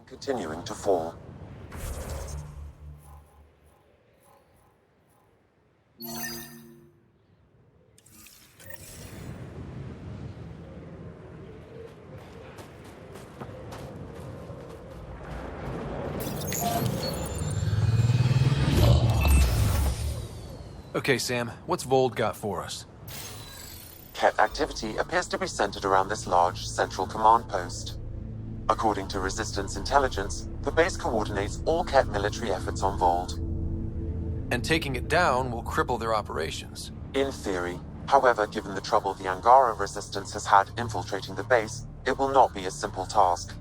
continuing to fall. Okay, Sam, what's Vold got for us? Ket activity appears to be centered around this large central command post. According to Resistance intelligence, the base coordinates all Ket military efforts on Vold. And taking it down will cripple their operations. In theory. However, given the trouble the Angara Resistance has had infiltrating the base, it will not be a simple task.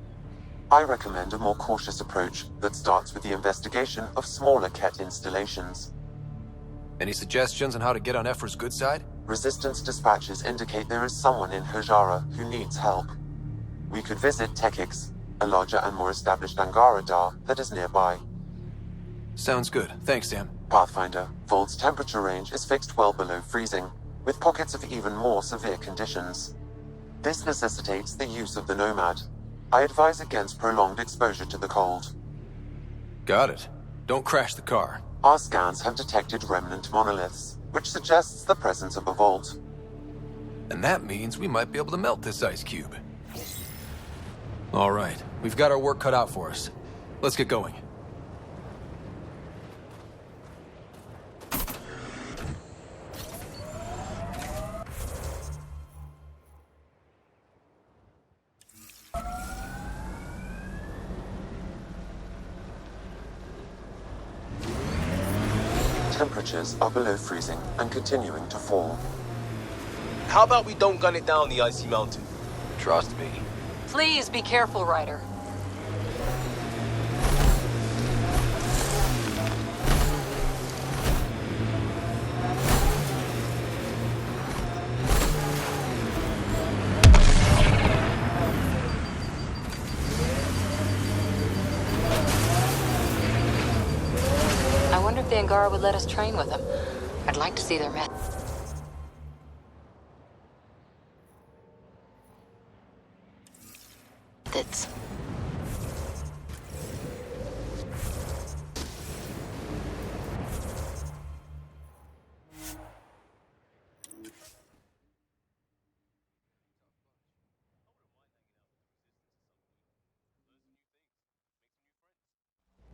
I recommend a more cautious approach that starts with the investigation of smaller Ket installations. Any suggestions on how to get on Ephra's good side? Resistance dispatches indicate there is someone in Hajara who needs help. We could visit Tekix, a larger and more established Angara Dar that is nearby. Sounds good. Thanks, Sam. Pathfinder, Vold's temperature range is fixed well below freezing, with pockets of even more severe conditions. This necessitates the use of the Nomad. I advise against prolonged exposure to the cold. Got it. Don't crash the car. Our scans have detected remnant monoliths, which suggests the presence of a vault. And that means we might be able to melt this ice cube. All right, we've got our work cut out for us. Let's get going. Temperatures are below freezing and continuing to fall. How about we don't gun it down the icy mountain? Trust me. Please be careful, Ryder. I wonder if the Angara would let us train with them. I'd like to see their methods.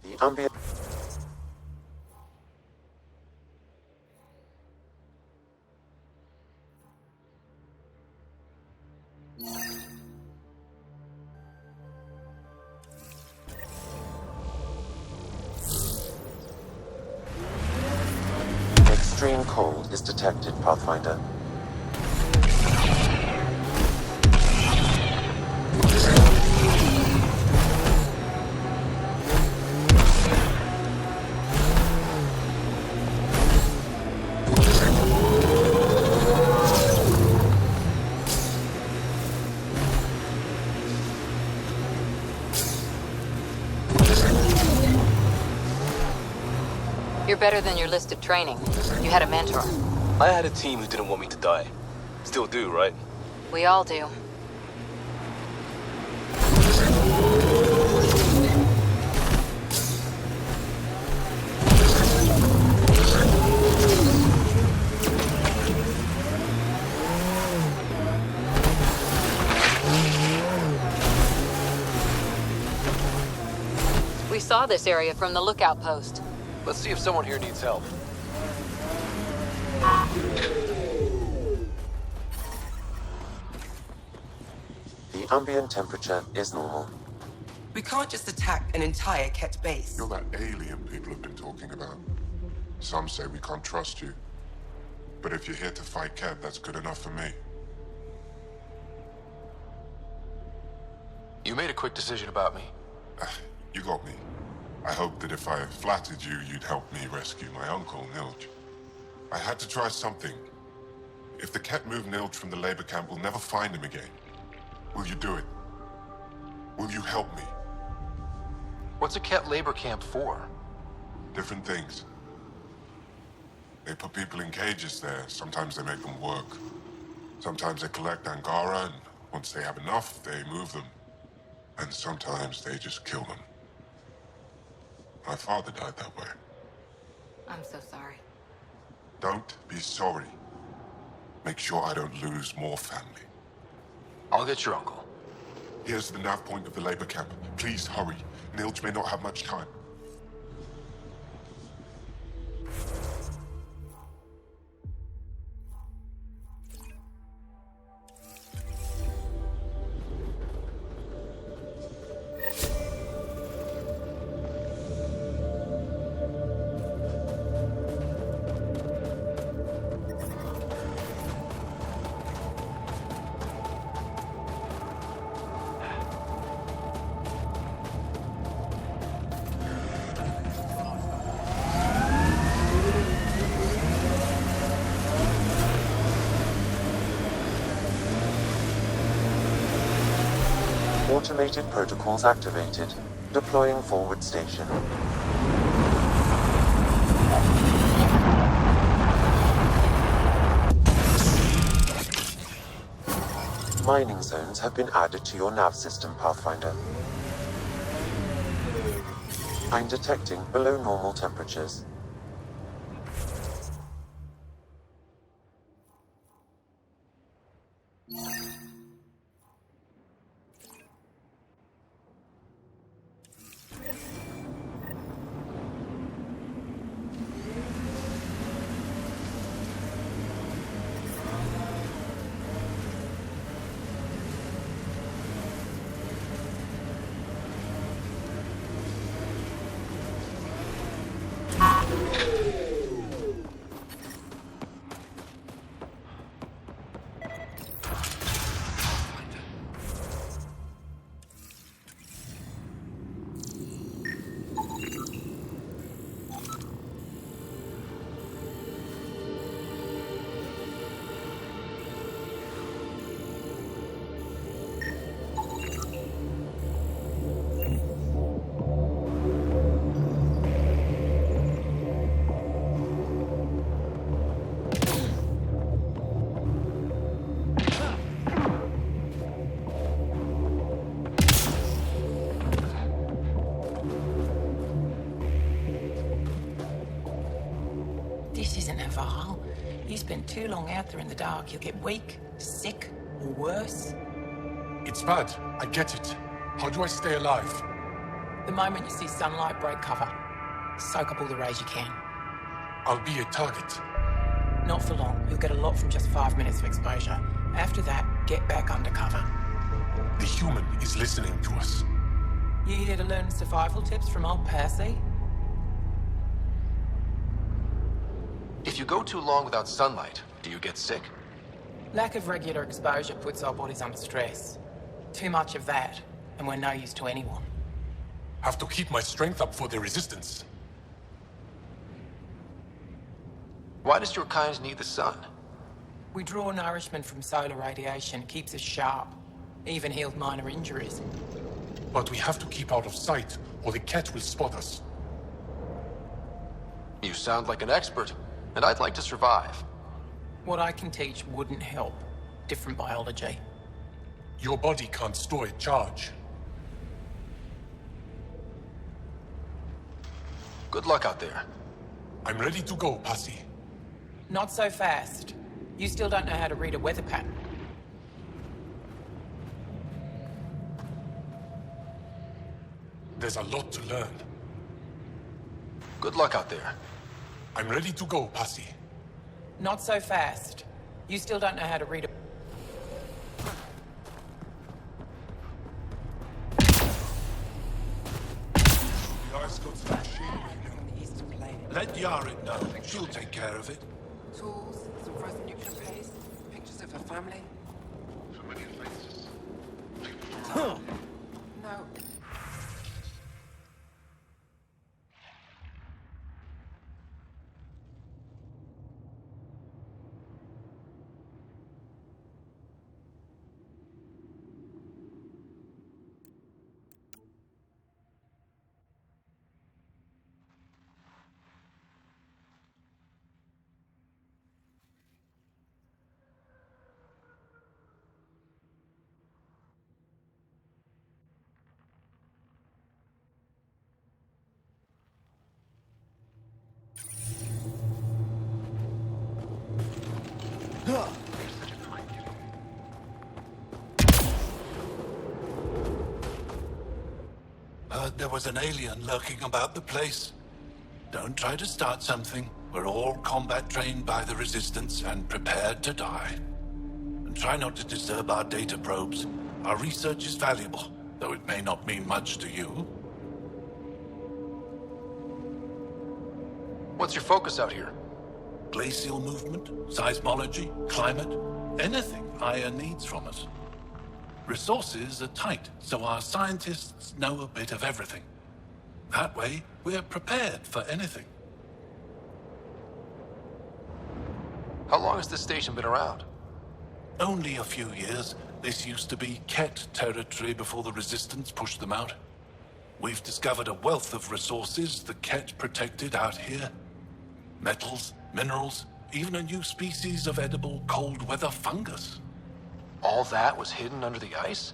The ambient extreme cold is detected, Pathfinder. You're better than your listed training. You had a mentor. I had a team who didn't want me to die. Still do, right? We all do. We saw this area from the lookout post. Let's see if someone here needs help. The ambient temperature is normal. We can't just attack an entire Ket base. You're that alien people have been talking about. Some say we can't trust you. But if you're here to fight Ket, that's good enough for me. You made a quick decision about me. You got me. I hoped that if I flattered you, you'd help me rescue my uncle, Nilj. I had to try something. If the Ket move Nilj from the labor camp, we'll never find him again. Will you do it? Will you help me? What's a Ket labor camp for? Different things. They put people in cages there. Sometimes they make them work. Sometimes they collect Angara, and once they have enough, they move them. And sometimes they just kill them. My father died that way. I'm so sorry. Don't be sorry. Make sure I don't lose more family. I'll get your uncle. Here's the nav point of the labor camp. Please hurry. Nilj may not have much time. Automated protocols activated. Deploying forward station. Mining zones have been added to your nav system, Pathfinder. I'm detecting below normal temperatures. This isn't a Val. You spend too long out there in the dark, you'll get weak, sick, or worse. It's bad. I get it. How do I stay alive? The moment you see sunlight, break cover. Soak up all the rays you can. I'll be a target. Not for long. You'll get a lot from just 5 minutes of exposure. After that, get back under cover. The human is listening to us. You here to learn survival tips from old Percy? If you go too long without sunlight, do you get sick? Lack of regular exposure puts our bodies under stress. Too much of that, and we're no use to anyone. Have to keep my strength up for the resistance. Why does your kind need the sun? We draw nourishment from solar radiation, keeps us sharp. Even heals minor injuries. But we have to keep out of sight, or the cat will spot us. You sound like an expert, and I'd like to survive. What I can teach wouldn't help. Different biology. Your body can't store a charge. Good luck out there. I'm ready to go, Passy. Not so fast. You still don't know how to read a weather pattern. There's a lot to learn. Good luck out there. I'm ready to go, Passy. Not so fast. You still don't know how to read a... Yar's got some machinery now. Let Yarin know. She'll take care of it. Tools, some frozen nuclear paste, pictures of her family. Familiar faces. No. heard there was an alien lurking about the place. Don't try to start something. We're all combat trained by the Resistance and prepared to die. And try not to disturb our data probes. Our research is valuable, though it may not mean much to you. What's your focus out here? Glacial movement, seismology, climate, anything Aya needs from us. Resources are tight, so our scientists know a bit of everything. That way, we're prepared for anything. How long has this station been around? Only a few years. This used to be Ket territory before the Resistance pushed them out. We've discovered a wealth of resources the Ket protected out here. Metals, minerals, even a new species of edible cold weather fungus. All that was hidden under the ice?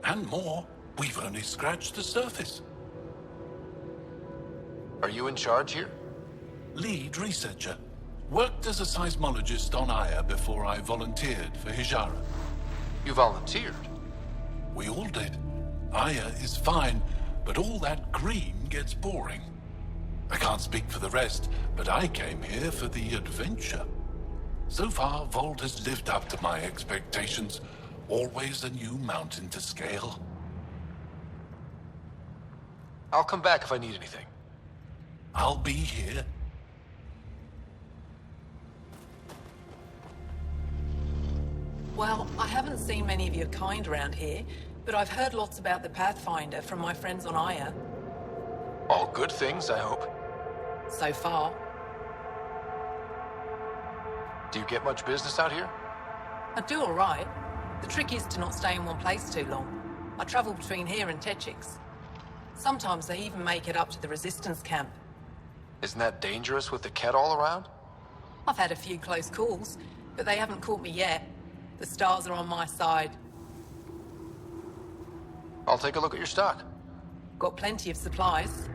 And more. We've only scratched the surface. Are you in charge here? Lead researcher. Worked as a seismologist on Aya before I volunteered for Hijara. You volunteered? We all did. Aya is fine, but all that green gets boring. I can't speak for the rest, but I came here for the adventure. So far, Vold has lived up to my expectations. Always a new mountain to scale. I'll come back if I need anything. I'll be here. Well, I haven't seen many of your kind around here, but I've heard lots about the Pathfinder from my friends on Aya. All good things, I hope. So far. Do you get much business out here? I do all right. The trick is to not stay in one place too long. I travel between here and Techix. Sometimes they even make it up to the Resistance camp. Isn't that dangerous with the Ket all around? I've had a few close calls, but they haven't caught me yet. The stars are on my side. I'll take a look at your stock. Got plenty of supplies.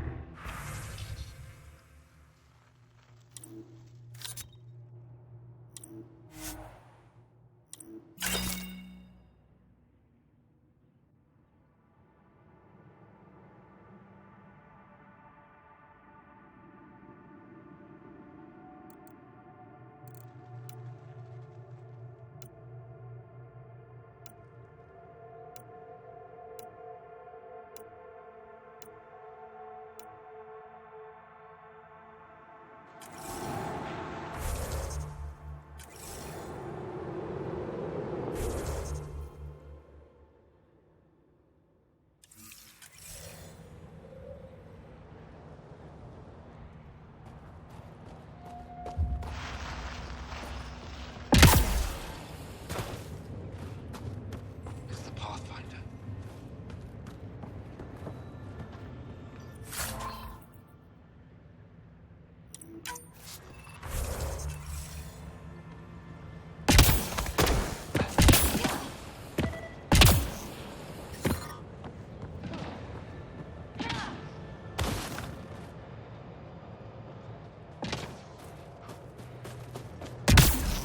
It's the Pathfinder.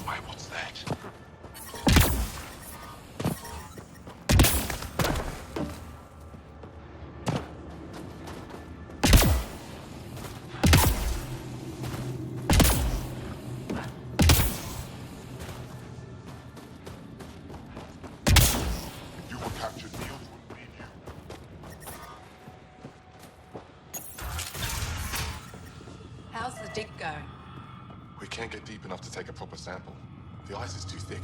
Why, what's that? If you were captured, Niels wouldn't need you. How's the dig going? We can't get deep enough to take a proper sample. The ice is too thick.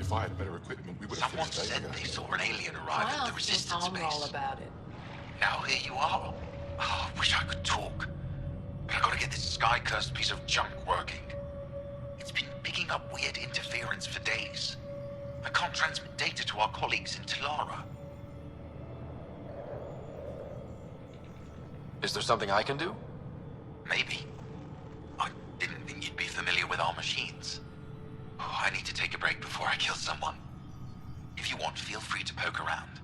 If I had better equipment, we would have Someone finished days said ago. they saw an alien arrive at the Resistance I asked base. about it. Now here you are. Oh, I wish I could talk. But I gotta get this sky-cursed piece of junk working. It's been picking up weird interference for days. I can't transmit data to our colleagues in Talara. Is there something I can do? Maybe. I didn't think you'd be familiar with our machines. Oh, I need to take a break before I kill someone. If you want, feel free to poke around.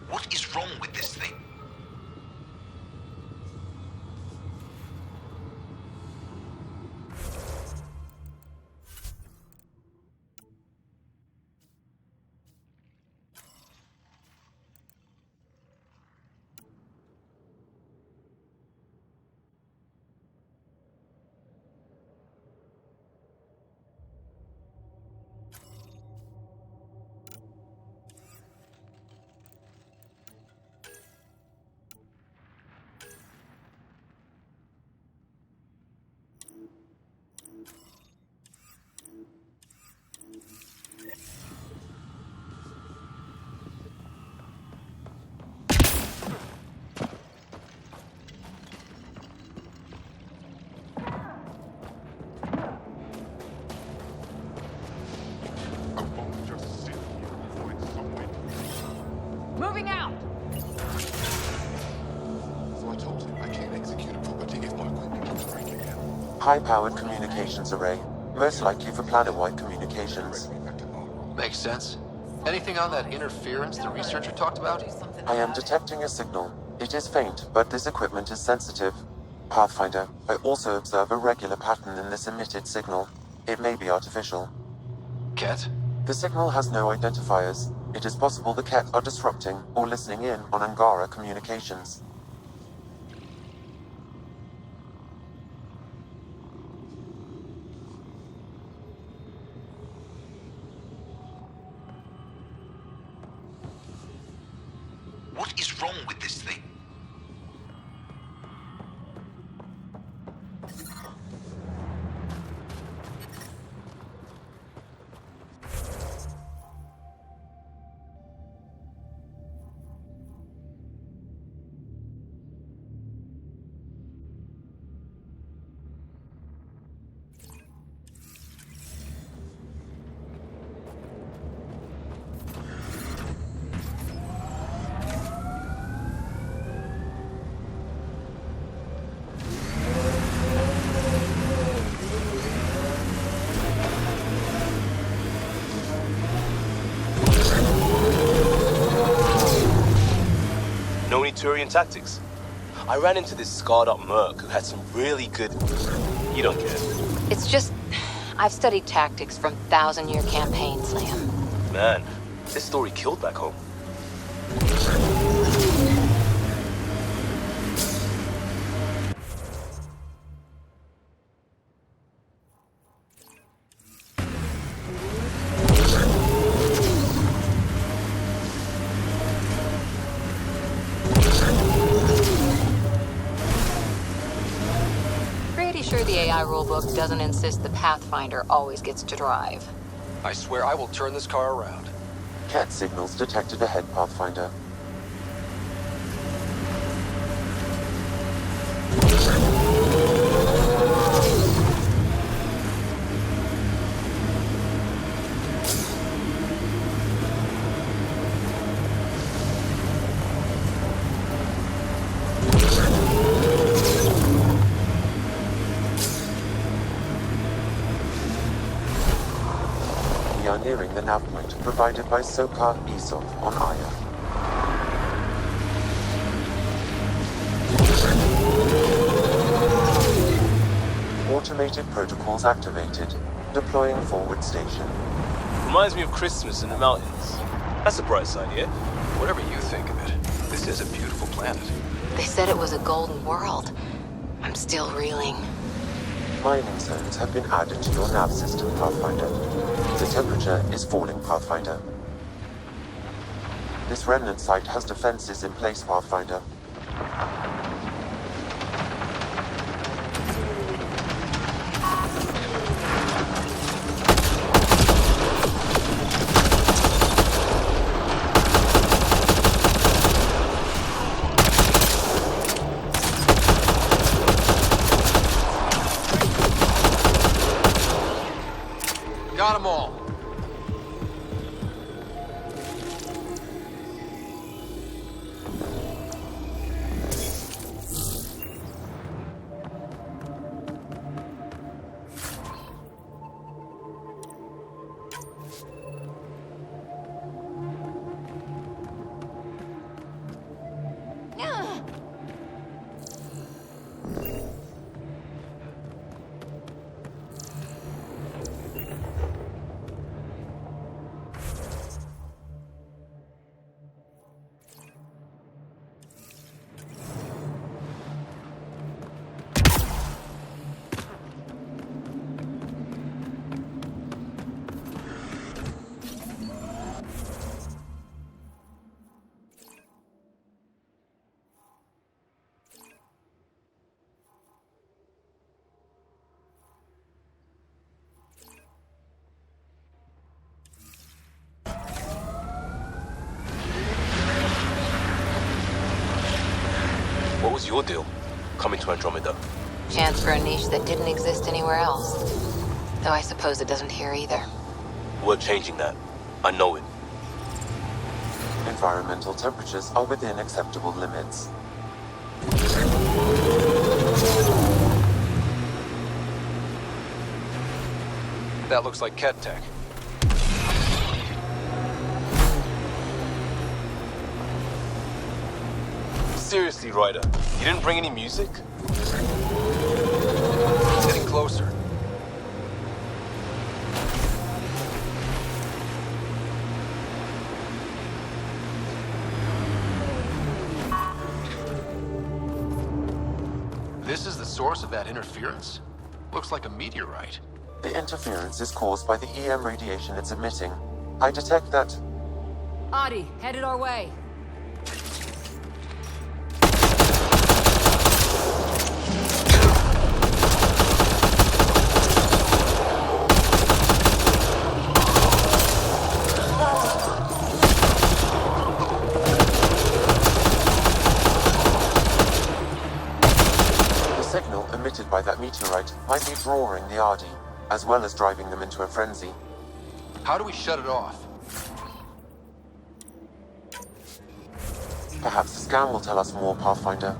What is wrong with this thing? high-powered communications array, most likely for planet-wide communications. Makes sense. Anything on that interference the researcher talked about? I am detecting a signal. It is faint, but this equipment is sensitive. Pathfinder, I also observe a regular pattern in this emitted signal. It may be artificial. Ket? The signal has no identifiers. It is possible the Ket are disrupting or listening in on Angara communications. What is wrong with this thing? Turian tactics. I ran into this scarred-up merc who had some really good... You don't care. It's just... I've studied tactics from thousand-year campaigns, Liam. Man, this story killed back home. Rulebook doesn't insist the Pathfinder always gets to drive. I swear I will turn this car around. Cat signals detected ahead, Pathfinder. We are nearing the nav point provided by Sokar Isov on Aya. Automated protocols activated. Deploying forward station. Reminds me of Christmas in the mountains. That's a bright side, yeah? Whatever you think of it, this is a beautiful planet. They said it was a golden world. I'm still reeling. Mining zones have been added to your nav system, Pathfinder. The temperature is falling, Pathfinder. This remnant site has defenses in place, Pathfinder. Got them all. What was your deal, coming to Andromeda? Chance for a niche that didn't exist anywhere else. Though I suppose it doesn't here either. We're changing that. I know it. Environmental temperatures are within acceptable limits. That looks like Ket tech. Seriously, Ryder, you didn't bring any music? It's getting closer. This is the source of that interference? Looks like a meteorite. The interference is caused by the EM radiation it's emitting. I detect that... Adi, headed our way. The signal emitted by that meteorite might be drawing the Ardi, as well as driving them into a frenzy. How do we shut it off? Perhaps the scan will tell us more, Pathfinder.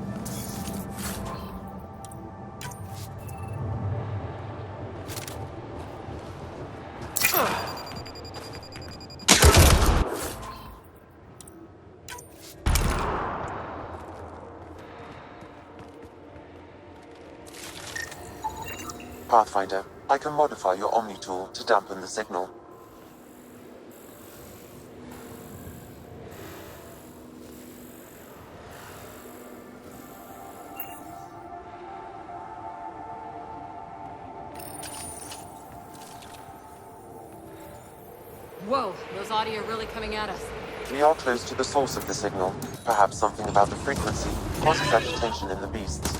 Pathfinder, I can modify your Omni tool to dampen the signal. Whoa, those audio are really coming at us. We are close to the source of the signal. Perhaps something about the frequency causes agitation in the beasts.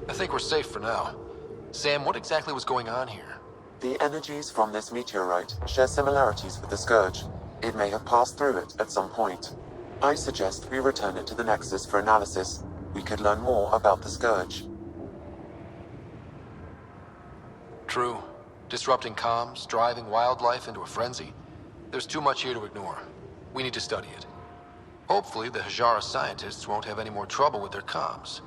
I think we're safe for now. Sam, what exactly was going on here? The energies from this meteorite share similarities with the Scourge. It may have passed through it at some point. I suggest we return it to the Nexus for analysis. We could learn more about the Scourge. True. Disrupting comms, driving wildlife into a frenzy. There's too much here to ignore. We need to study it. Hopefully, the Hajara scientists won't have any more trouble with their comms.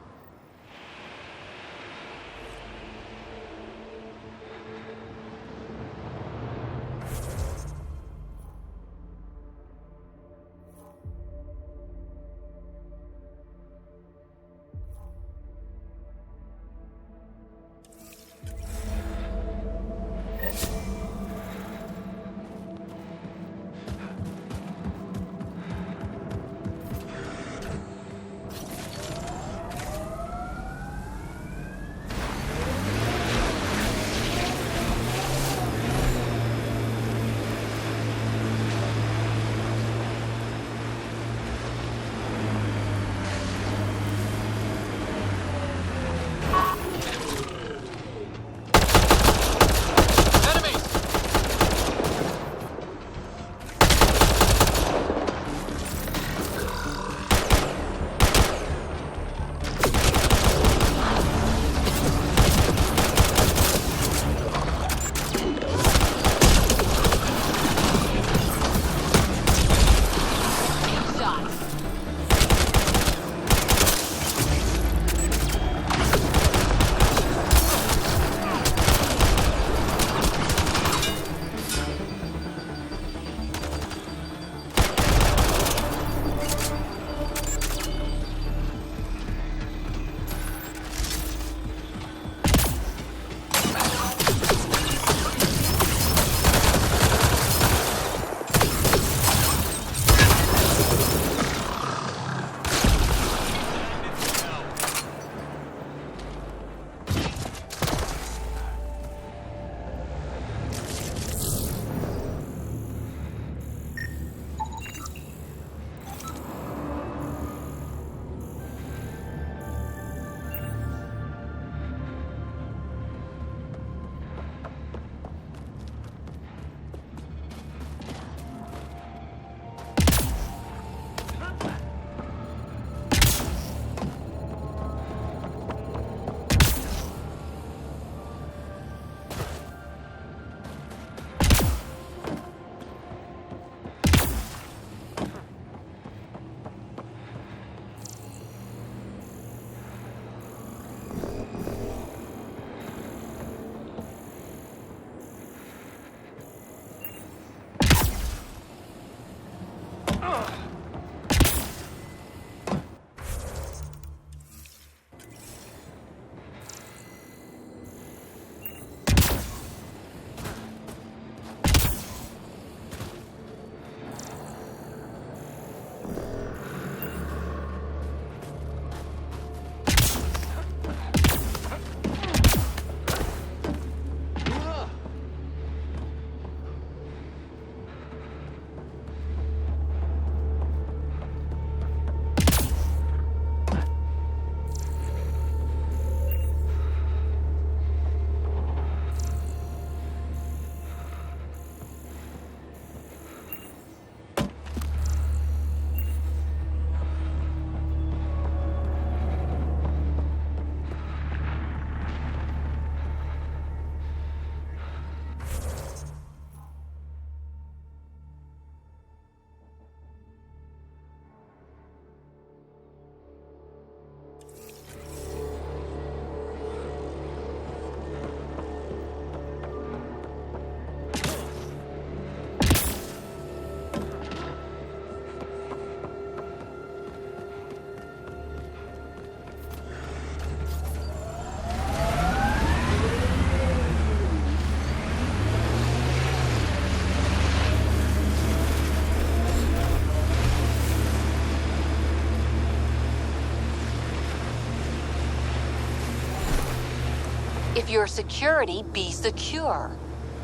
If you're security, be secure.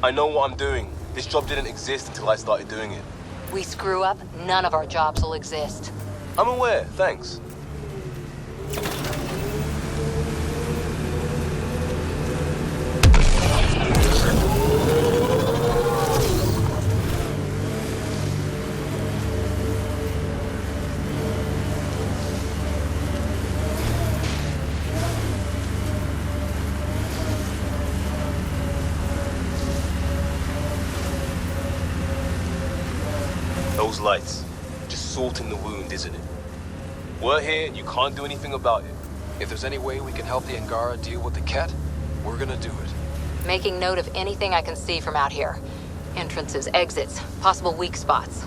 I know what I'm doing. This job didn't exist until I started doing it. We screw up, none of our jobs will exist. I'm aware, thanks. Those lights. Just salt in the wound, isn't it? We're here and you can't do anything about it. If there's any way we can help the Angara deal with the Ket, we're gonna do it. Making note of anything I can see from out here. Entrances, exits, possible weak spots.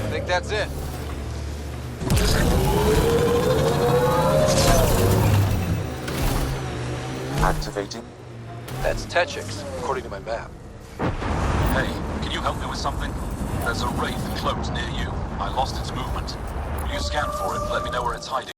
I think that's it. Activating. That's Techix, according to my map. Hey, can you help me with something? There's a wraith cloaked near you. I lost its movement. Will you scan for it and let me know where it's hiding?